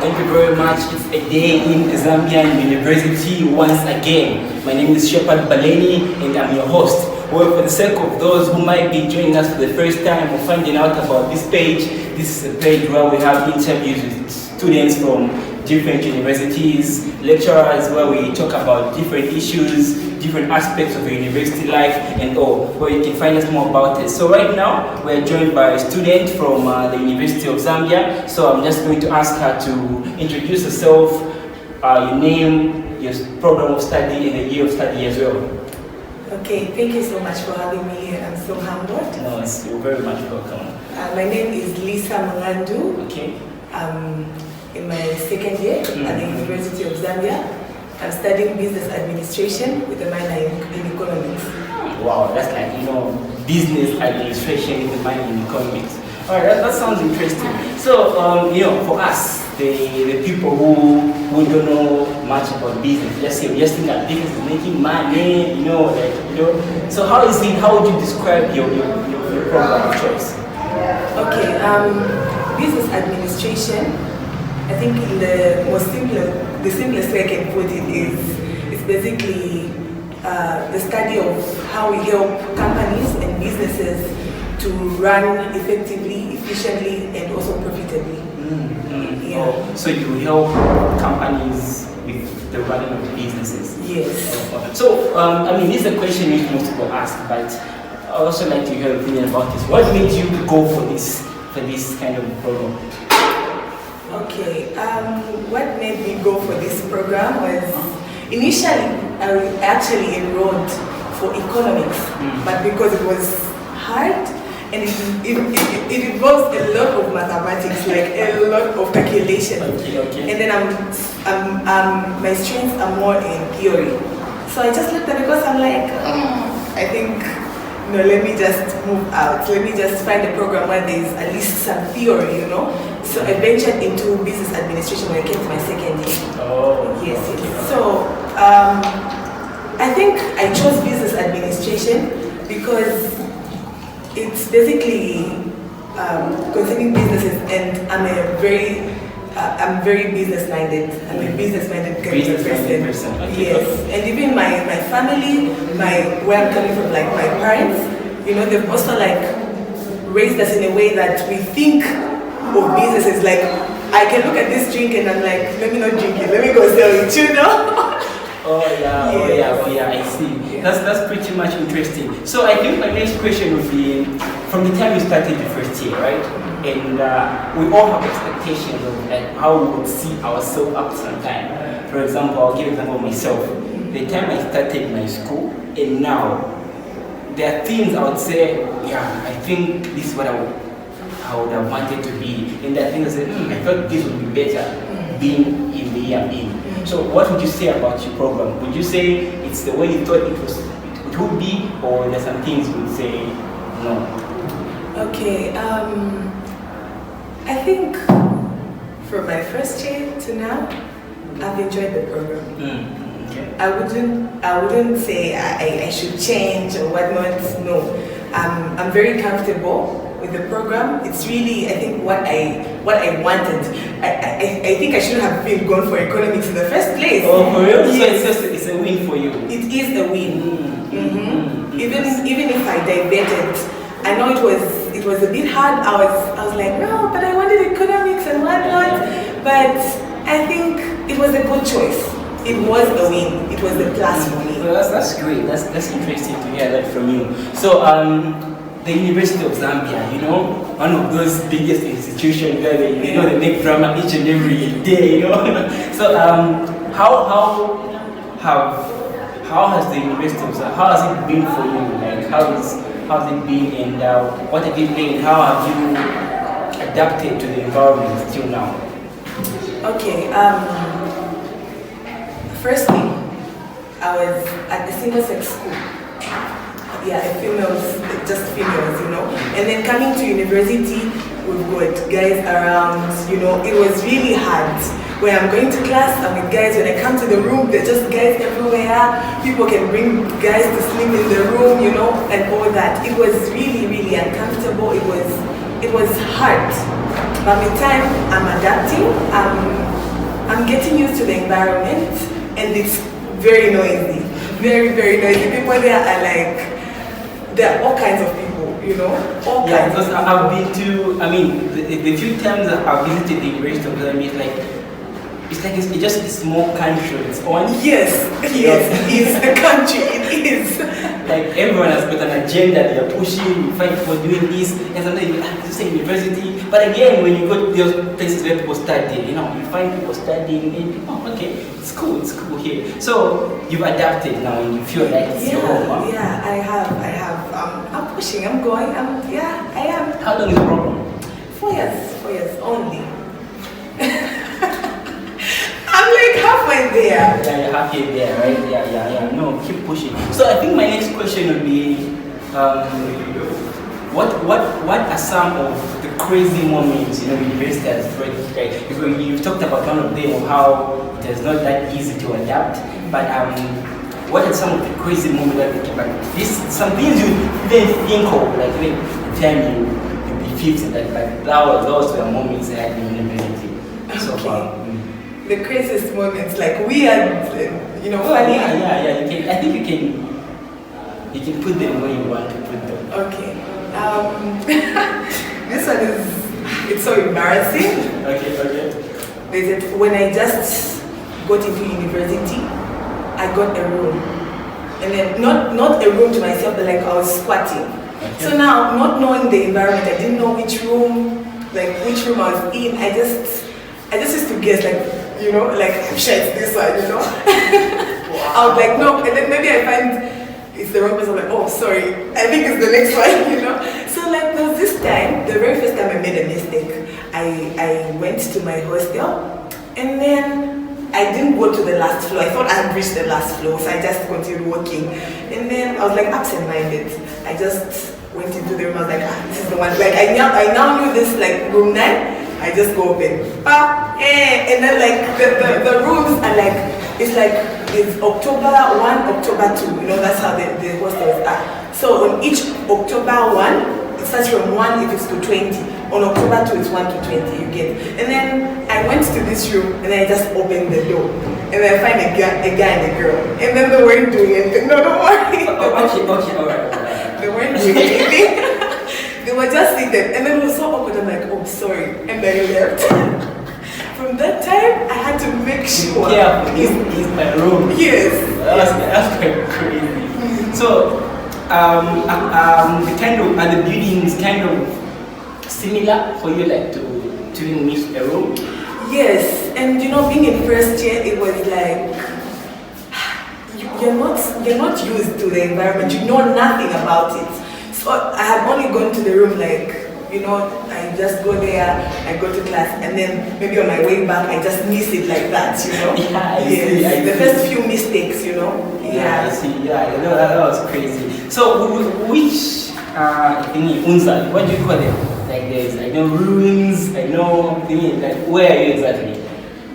thank you very much. It's a day in Zambian University once again. My name is Shepherd Baleni and I'm your host. Well, for the sake of those who might be joining us for the first time or finding out about this page, this is a page where we have interviews with students from different universities, lecturers, where we talk about different issues, different aspects of the university life and all, where you can find us more about it. So right now, we're joined by a student from the University of Zambia. So I'm just going to ask her to introduce herself, your name, your program of study, and the year of study as well. Okay, thank you so much for having me here. I'm so humbled. No, you're very much welcome. My name is Mungandu. Okay. In my second year at the University of Zambia. I'm studying business administration with a minor in economics. Wow, that's like, business administration with a minor in economics. Alright, that sounds interesting. So, for us, the people who don't know much about business, just think that business is making money, So how would you describe your program of choice? Okay, business administration, I think in the simplest way I can put it is basically the study of how we help companies and businesses to run effectively, efficiently, and also profitably. Yeah. Oh, so you help companies with the running of businesses? Yes. So, this is a question which most people ask, but I also like to hear your opinion about this. What made you go for this kind of program? Okay, what made me go for this program was initially I actually enrolled for economics, but because it was hard and it involves a lot of mathematics, like a lot of calculation. Okay. And then my strengths are more in theory. So I just looked at it because I'm like, I think, let me just move out. Let me just find a program where there's at least some theory, So I ventured into business administration when I came to my second year. Oh. Yes. So I think I chose business administration because it's basically concerning businesses, and I'm very business-minded. I'm a business-minded kind of person. Okay. Yes, and even my family, where I'm coming from, like my parents, they've also raised us in a way that we think of businesses. Like, I can look at this drink and I'm like, let me not drink it, let me go sell it, Oh yeah, I see. That's pretty much interesting. So I think my next question would be, from the time you started the first year, right? And we all have expectations of how we would see ourselves after some time. For example, I'll give an example of myself. The time I started my school and now, there are things I would say, I think this is what I would have wanted to be. And there are things I said, I thought this would be better being in the year I'm in. So what would you say about your program? Would you say it's the way you thought it would be, or there's some things you would say no? Okay, I think from my first year to now, I've enjoyed the program. Okay. I wouldn't say I should change or whatnot. No, I'm very comfortable with the program. It's really, I think, what I wanted. I think I shouldn't have been going for economics in the first place. Oh, for real? Yes. So it's a win for you. It is a win. Even if I diverted, I know it was a bit hard. I was like, no, but I wanted economics and whatnot. But I think it was a good choice. It was a win. It was a plus for me. Well, that's great. That's interesting to hear that from you. So the University of Zambia, one of those biggest institutions where they make drama each and every day, So how has the University of Zambia, how has it been for you? Like how's it been, and what have you learned? How have you adapted to the environment till now? Okay. Firstly, I was at a single-sex school. Yeah, just females, And then coming to university, we've got guys around, It was really hard. When I'm going to class, I'm with guys. When I come to the room, there's just guys everywhere. People can bring guys to sleep in the room, and all that. It was really, really uncomfortable. It was hard. By the time I'm adapting, I'm getting used to the environment, and it's very noisy, very, very noisy. People there are like, there are all kinds of people, you know, all Yeah, kinds. because I've been to, I mean, the few times that I've visited the University of Zambia, it's like it's just a small country on its own. Yes, yes, it is a country, it is. Like everyone has got an agenda they're pushing, you find people doing this, and sometimes you have to say university. But again, when you go to those places where people study, you know, you find people studying, and you, oh, okay, it's cool here. So you've adapted now, and you feel like it's your home. Huh? Yeah, I have. I'm pushing, I'm going, yeah, I am. How long is the program? 4 years only. I'm like halfway there. Yeah, you're halfway there, right? Yeah. No, keep pushing. So I think my next question would be, what are some of the crazy moments, you know, university has brought you guys? Because you've talked about one of them, how it is not that easy to adapt. But what are some of the crazy moments that you can? This some things you didn't think of, like when the time you be 50, but those were moments that in university. So far. The craziest moments, like weird, you know, funny. Yeah. You can. I think you can put them where you want to put them. Okay. This one it's so embarrassing. Okay. When I just got into university, I got a room, and then not a room to myself, but like I was squatting. Okay. So now, not knowing the environment, I didn't know which room I was in. I just used to guess, like, you know, like, I'm sure it's this one, you know. Wow. I was like, no, and then maybe I find it's the wrong person. I'm like, oh, sorry, I think it's the next one, you know. So like, there was this time, the very first time I made a mistake, I went to my hostel, and then I didn't go to the last floor. I thought I had reached the last floor, so I just continued walking. And then I was like absent-minded. I just went into the room. I was like, this is the one. Like I now knew this, like room 9. I just go open. And then like the rooms are like, it's October 1, October 2. You know, that's how the hostels are. So on each October 1, it starts from 1 if it's to 20. On October 2, it's 1 to 20, you get. And then I went to this room and I just opened the door. And then I find a guy and a girl. And then they weren't doing anything. No, don't worry. Okay, alright. They weren't doing anything. They were just seated. And then it was so awkward. I'm like, oh, sorry. And then I left. From that time, I had to make sure. Yeah, it's my room. Yes. That's quite crazy. So, the kind of, are the buildings kind of similar for you, like to miss a room? Yes, and you know, being in first year, it was like you're not used to the environment. You know nothing about it. So I had only gone to the room, like, you know, I just go there, I go to class, and then maybe on my way back, I just miss it like that, you know. Yeah, I see. The first few mistakes, you know. Yeah, I see. Yeah, I know that was crazy. So, which thingy, Unza, what do you call them? Like I know ruins, I know thingy, like where are you exactly?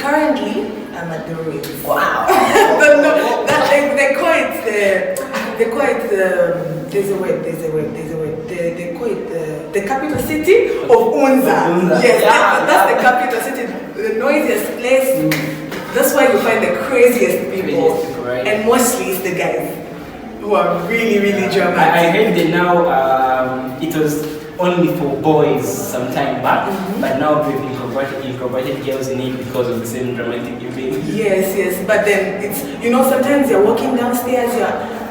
Currently, I'm at the ruins. Wow. But no, they call it there's a word. They call it the capital city of Unza. Yes, that's the capital city, the noisiest place. That's where you find the craziest people. Right? And mostly it's the guys who are really, really dramatic. I heard that now it was only for boys some time back, but now we've incorporated girls in it because of the same dramatic event. Yes, but then it's, you know, sometimes you're walking downstairs,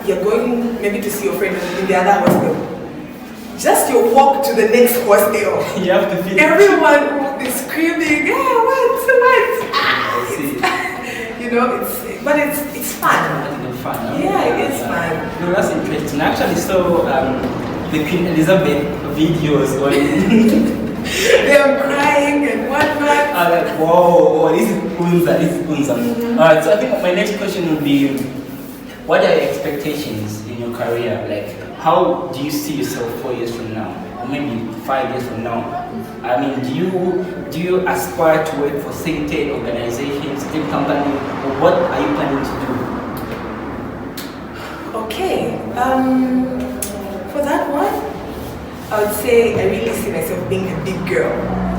you're going maybe to see your friend in the other hostel. Just your walk to the next hostel. You have to feel everyone will be screaming, yeah, what? You know, it's fun. It's fun. Yeah, it is fun. No, that's interesting. I actually saw the Queen Elizabeth videos on they're crying and whatnot. I'm like, whoa, this is Unza. Alright, so I think my next question would be, what are your expectations in your career? Like, how do you see yourself 4 years from now? Or maybe 5 years from now? I mean, do you aspire to work for certain organizations, certain companies, or what are you planning to do? Okay, for that one, I would say I really see myself being a big girl.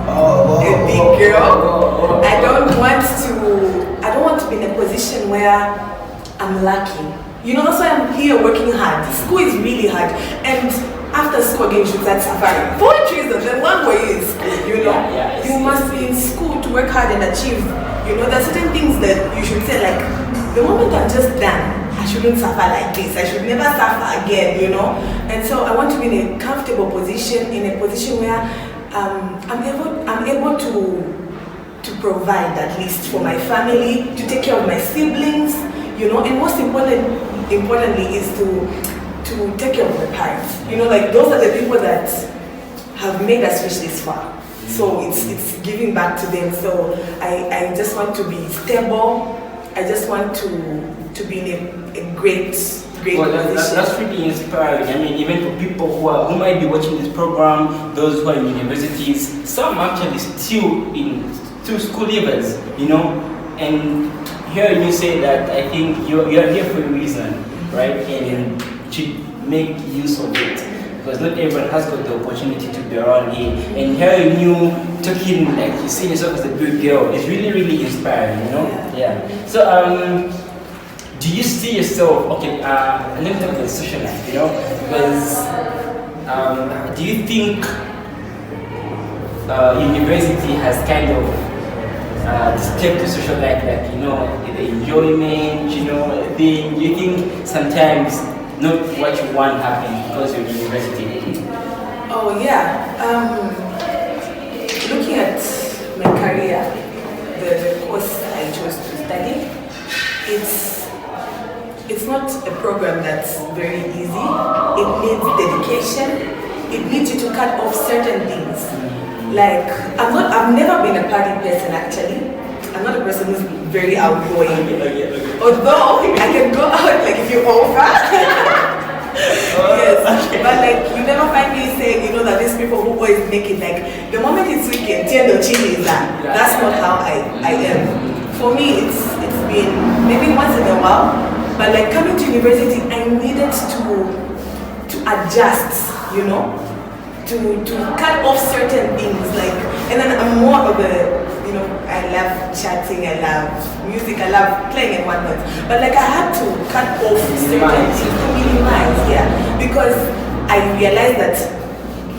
a big girl. I don't want to be in a position where I'm lacking. You know, that's why I'm here working hard. School is really hard. And after school again, you should start suffering. For which reason? Then one way is school, you know. You must be in school to work hard and achieve. You know, there are certain things that you should say, like, the moment I'm just done, I shouldn't suffer like this. I should never suffer again, you know. And so I want to be in a comfortable position, in a position where I'm able to provide at least for my family, to take care of my siblings, you know. And most importantly is to take care of my parents. You know, like those are the people that have made us reach this far. So it's giving back to them. So I just want to be stable. I just want to be in a great well, that's really inspiring. I mean, even for people who might be watching this program, those who are in universities, some actually still school leavers, you know. And hearing you say that, I think you're here for a reason, right? And to make use of it, because not everyone has got the opportunity to be around here. And hearing you talking like you see yourself as a good girl is really, really inspiring, you know? Yeah. So, do you see yourself, okay, let me talk about the social life, you know? Because, do you think university has kind of disturbed the social life, like, you know, the enjoyment, you know, do you think sometimes not what you want happens because you're in university? Oh yeah. Looking at my career, the course I chose to study, it's not a program that's very easy. It needs dedication. It needs you to cut off certain things. Like I've never been a party person actually. I'm not a person who's very outgoing. Although I can go out like if you offer. Yes. But like you never find me saying, you know, that these people who always make it like the moment it's weekend, tiendo chili is that. That's not how I am. For me it's been maybe once in a while, but like coming to university I needed to adjust, you know, to cut off certain things, like, and then I'm more of a, you know, I love chatting, I love music, I love playing and whatnot, but like I had to cut off certain things to minimize, because I realized that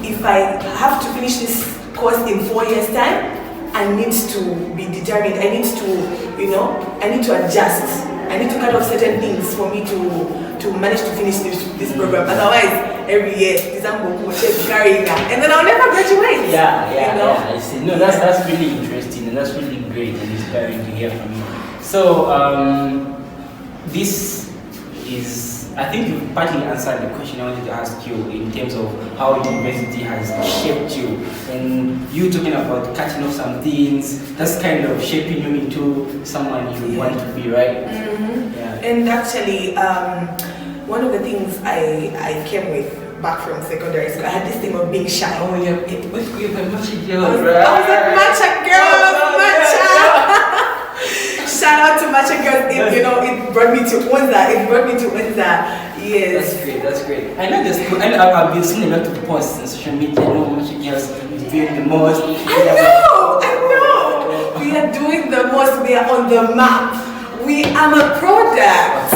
if I have to finish this course in 4 years time, I need to be determined, I need to, you know, I need to adjust, I need to cut off certain things for me to manage to finish this program. Otherwise, every year, December, carrying that, and then I'll never graduate. Yeah, I see. No, that's really interesting, and that's really great and inspiring to hear from you. So, this is, I think you partly answered the question I wanted to ask you in terms of how university has shaped you, and you talking about cutting off some things, that's kind of shaping you into someone you want to be, right? Mm-hmm. Yeah. And actually, one of the things I came with back from secondary school, I had this thing of being shy. Oh yeah, what's good about Macha girls, right? I was like, Macha girls, Macha! Shout out to Macha girls, you know, it brought me to Unza, yes. That's great. I know this, I've been seeing a lot of posts on social media, I know Macha girls is doing the most. I know! We are doing the most, we are on the map. We are a product.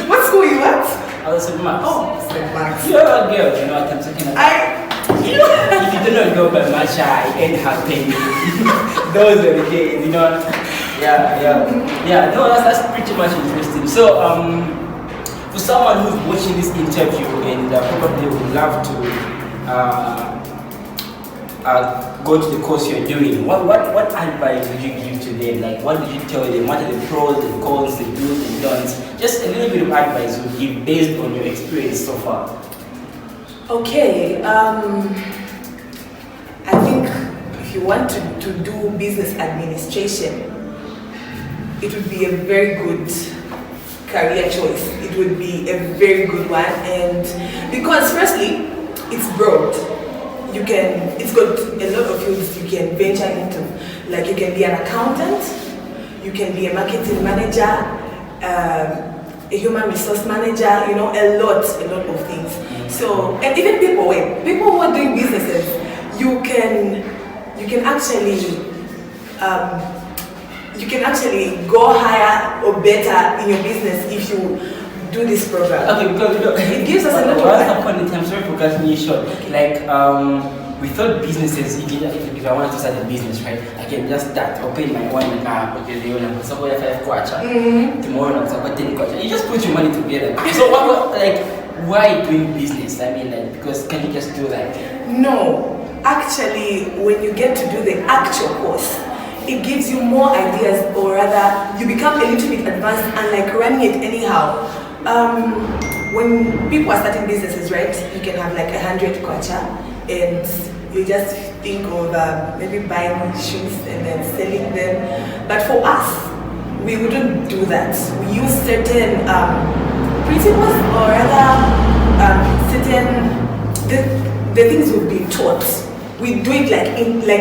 What school you at? I was at Max. Oh, St. Max. You're a girl, you know what I'm talking about. If you do not go by Macha, I ain't happy. Those are the days, you know. Yeah. No, that's pretty much interesting. So, for someone who's watching this interview and probably would love to go to the course you're doing, what advice would you give to them? Like, what did you tell them? What are the pros, the cons, the do's and don'ts? Just a little bit of advice you would give based on your experience so far. Okay, I think if you want to do business administration, it would be a very good career choice. It would be a very good one, and because firstly, it's broad. It's got a lot of fields you can venture into. Like you can be an accountant, you can be a marketing manager, a human resource manager, you know, a lot of things. So, and even people who are doing businesses, you can actually go higher or better in your business if you do this program. Okay, because it gives us a lot of once upon a time, I'm sorry for cutting you short. Like we thought businesses, if I want to start a business, right, I can just start, open my own okay, so I have kwacha. Tomorrow I'm going to 10 kwacha. You just put your money together. So what like why doing business? I mean, like, because can you just do like? No, actually, when you get to do the actual course, it gives you more ideas, or rather, you become a little bit advanced and like running it anyhow. When people are starting businesses, right, you can have like 100 kwacha, and you just think of maybe buying shoes and then selling them. But for us, we wouldn't do that. We use certain principles, or rather, certain the things we've been taught. We do it like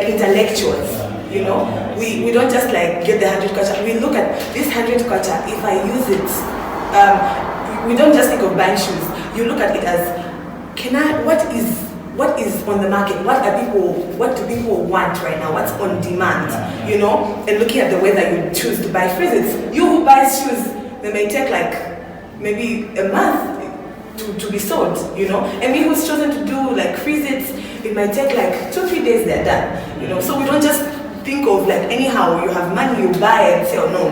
intellectuals. You know, we don't just like get the 100 kwacha. We look at this 100 kwacha. If I use it, we don't just think of buying shoes. You look at it as, what is on the market? What do people want right now? What's on demand? You know, and looking at the way that you choose to buy. For instance, you who buys shoes, they may take like maybe a month to be sold. You know, and me who's chosen to do like freeze it might take like 2-3 days. They're done. You know, so we don't just think of like anyhow, you have money, you buy and sell. No.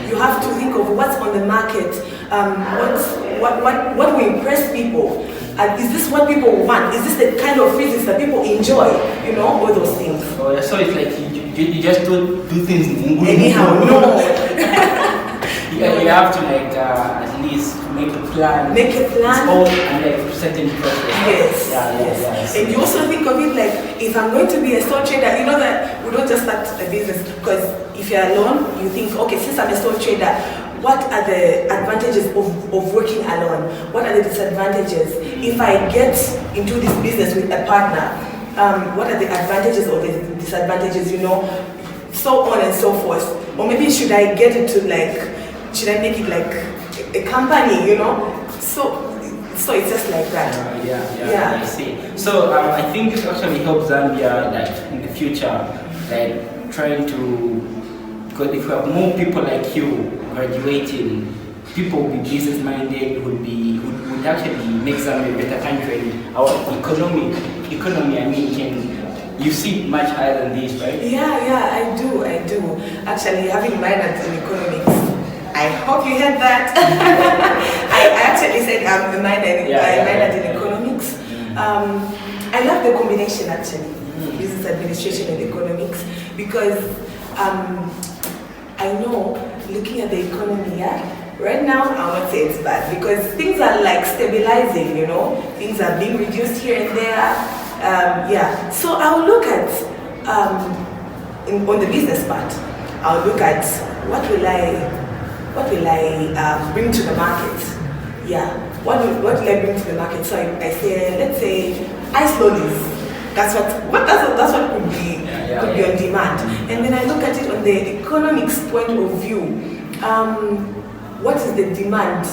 You have to think of what's on the market, what will impress people. Is this what people want? Is this the kind of physics that people enjoy? You know, all those things. Oh yeah, so it's like you just don't do things anyhow. No. You have to like at least make a plan. It's all and like certain process. Yes. And you also think of it like, if I'm going to be a sole trader, you know that we don't just start a business because if you're alone, you think, okay, since I'm a sole trader, what are the advantages of working alone? What are the disadvantages? If I get into this business with a partner, what are the advantages or the disadvantages, you know, so on and so forth. Or maybe should I make it like a company, you know? So it's just like that. Yeah. I see. So I think this actually helps Zambia, like in the future, like trying to, because if we have more people like you graduating, people will be business minded, would actually make Zambia a better country. Our economy, I mean, you see much higher than this, right? Yeah, I do. Actually, having minored in economics. I hope you heard that. I actually said I'm minored in economics. I love the combination actually, business administration and economics, because I know, looking at the economy, right now I won't say it's bad because things are like stabilizing, you know, things are being reduced here and there. So I'll look at on the business part, I'll look at what will I bring to the market. What will I bring to the market? So I say, let's say ice lollies. That's what could be on demand. And then I look at it on the economics point of view. What is the demand?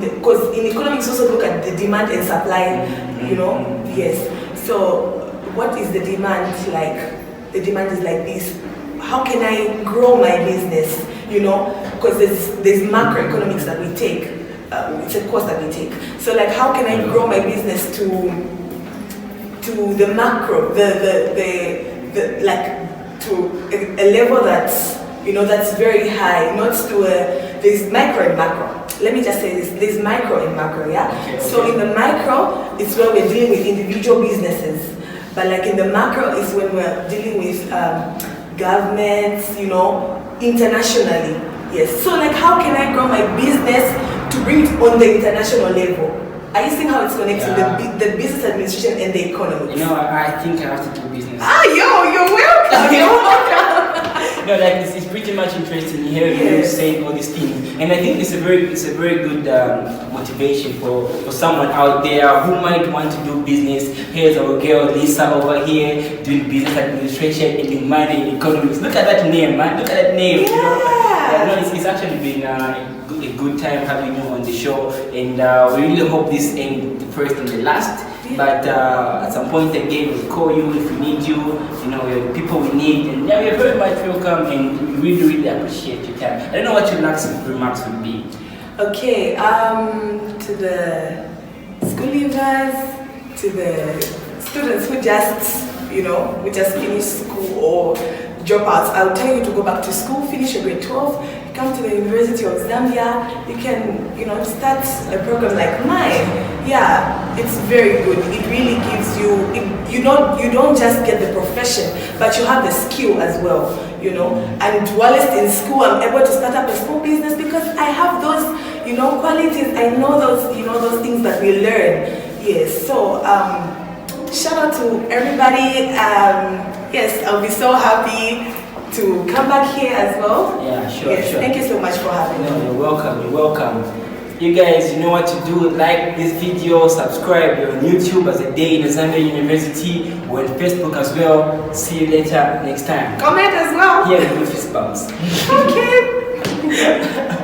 Because in economics also look at the demand and supply, you know? Yes. So what is the demand like? The demand is like this. How can I grow my business? You know, because there's macroeconomics that we take. It's a course that we take. So like, how can I grow my business to the macro, to a level that's, you know, that's very high, not to there's micro and macro. Let me just say this, there's micro and macro, yeah? Okay. So in the micro, it's where we're dealing with individual businesses. But like in the macro is when we're dealing with governments, you know, internationally. Yes. So like, how can I grow my business to bring it on the international level? Are you seeing how it's connected the business administration and the economy? You know, I think I have to do business. You're welcome. You're welcome. No, like it's pretty much interesting hearing you saying all these things, and I think it's a very good motivation for someone out there who might want to do business. Here's our girl Lisa over here doing business administration and in money and economics. Look at that name, man. Look at that name. Yeah. no, it's actually been a good time having you on the show, and we really hope this ain't the first and the last. But at some point again, we'll call you if we need you. You know, you're the people we need, and yeah, you're very much welcome, and we really appreciate your time. I don't know what your last remarks would be. Okay, to the school leavers, to the students who just, who just finished school or dropouts, I would tell you to go back to school, finish your grade 12, come to the University of Zambia. You can, start a program like mine. Yeah, it's very good. It really gives you, you don't just get the profession, but you have the skill as well, And whilst in school, I'm able to start up a small business because I have those, qualities. I know those, those things that we learn. Yes, so shout out to everybody. Yes, I'll be so happy to come back here as well. Yeah, sure, yes, sure. Thank you so much for having me. No, you're welcome, you're welcome. You guys, you know what to do. Like this video, subscribe. You're on YouTube as a day in Zambia University. We're on Facebook as well. See you later next time. Comment as well. Yeah, we do fist bumps. Okay.